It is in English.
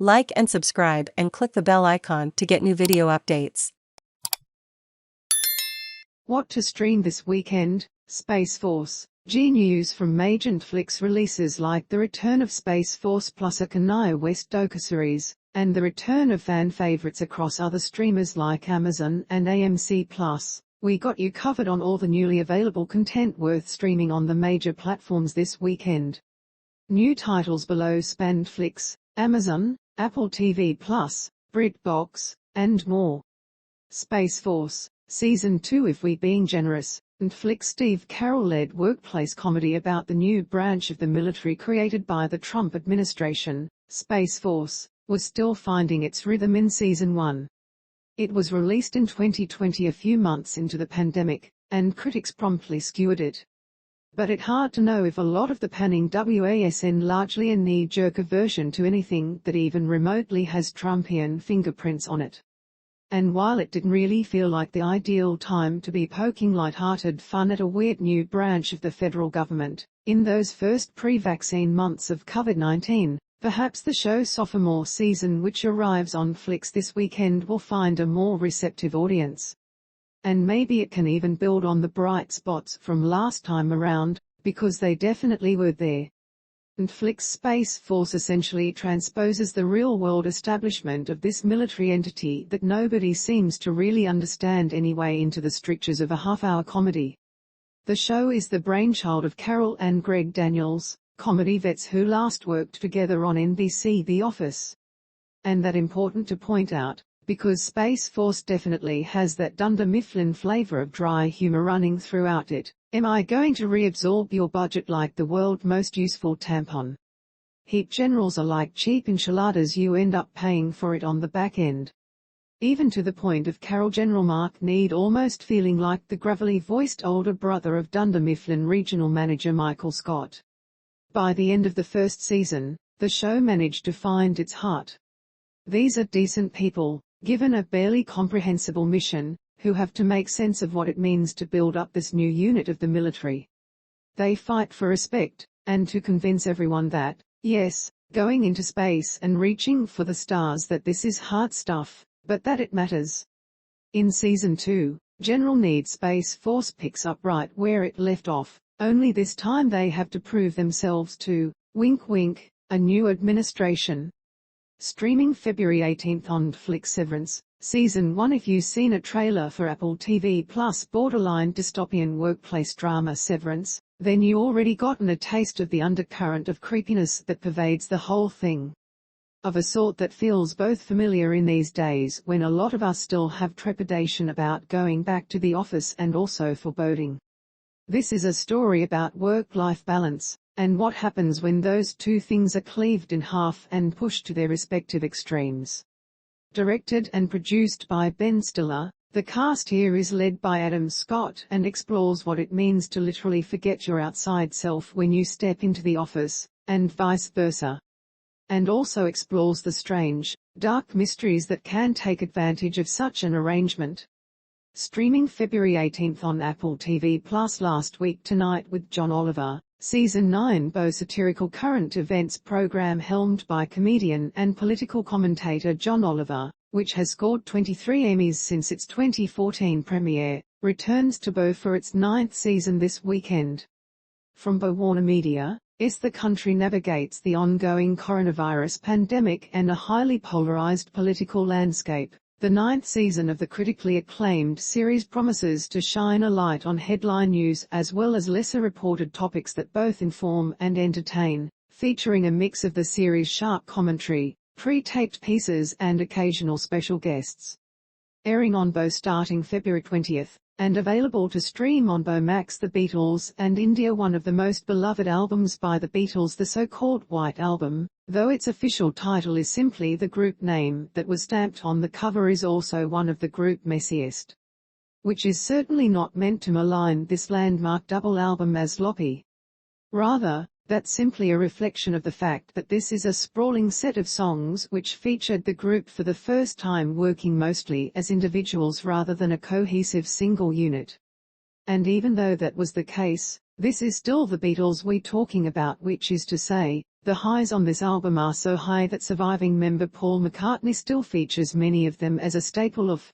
Like and subscribe and click the bell icon to get new video updates. What to stream this weekend? Space Force. Jeen Yuhs from major Netflix releases like The Return of Space Force plus a Kanye West docuseries, and the return of fan favorites across other streamers like Amazon and AMC+. We got you covered on all the newly available content worth streaming on the major platforms this weekend. New titles below span Netflix, Amazon, Apple TV+, BritBox, and more. Space Force, Season 2. If We Being Generous, Netflix Steve Carell-led workplace comedy about the new branch of the military created by the Trump administration, Space Force, was still finding its rhythm in Season 1. It was released in 2020, a few months into the pandemic, and critics promptly skewered it. But it's hard to know if a lot of the panning wasn't largely a knee-jerk aversion to anything that even remotely has Trumpian fingerprints on it. And while it didn't really feel like the ideal time to be poking light-hearted fun at a weird new branch of the federal government, in those first pre-vaccine months of COVID-19, perhaps the show's sophomore season, which arrives on Netflix this weekend, will find a more receptive audience. And maybe it can even build on the bright spots from last time around, because they definitely were there. Netflix Space Force essentially transposes the real-world establishment of this military entity that nobody seems to really understand anyway into the strictures of a half-hour comedy. The show is the brainchild of Carell and Greg Daniels, comedy vets who last worked together on NBC The Office. And that's important to point out, because Space Force definitely has that Dunder Mifflin flavor of dry humor running throughout it. Am I going to reabsorb your budget like the world's most useful tampon? Heat generals are like cheap enchiladas, you end up paying for it on the back end. Even to the point of Carell General Mark Need almost feeling like the gravelly-voiced older brother of Dunder Mifflin regional manager Michael Scott. By the end of the first season, the show managed to find its heart. These are decent people, given a barely comprehensible mission, who have to make sense of what it means to build up this new unit of the military. They fight for respect, and to convince everyone that, yes, going into space and reaching for the stars, that this is hard stuff, but that it matters. In Season 2, General Need Space Force picks up right where it left off, only this time they have to prove themselves to, wink wink, a new administration. Streaming February 18th on Netflix. Severance, Season 1. If you've seen a trailer for Apple TV Plus borderline dystopian workplace drama Severance, then you already gotten a taste of the undercurrent of creepiness that pervades the whole thing. Of a sort that feels both familiar in these days when a lot of us still have trepidation about going back to the office, and also foreboding. This is a story about work-life balance, and what happens when those two things are cleaved in half and pushed to their respective extremes. Directed and produced by Ben Stiller, the cast here is led by Adam Scott and explores what it means to literally forget your outside self when you step into the office, and vice versa. And also explores the strange, dark mysteries that can take advantage of such an arrangement. Streaming February 18th on Apple TV Plus. Last Week Tonight with John Oliver, Season 9. Satirical current events program helmed by comedian and political commentator John Oliver, which has scored 23 Emmys since its 2014 premiere, returns to Bo for its 9th season this weekend. From Bo Warner Media, as the country navigates the ongoing coronavirus pandemic and a highly polarized political landscape, the 9th season of the critically acclaimed series promises to shine a light on headline news as well as lesser reported topics that both inform and entertain, featuring a mix of the series' sharp commentary, pre-taped pieces and occasional special guests. Airing on Bo starting February 20th, and available to stream on Bo Max. The Beatles and India. One of the most beloved albums by the Beatles, the so-called White Album, though its official title is simply the group name that was stamped on the cover, is also one of the group's messiest. Which is certainly not meant to malign this landmark double album as sloppy. Rather, that's simply a reflection of the fact that this is a sprawling set of songs which featured the group for the first time working mostly as individuals rather than a cohesive single unit. And even though that was the case, this is still the Beatles we're talking about, which is to say, The highs on this album are so high that surviving member Paul McCartney still features many of them as a staple of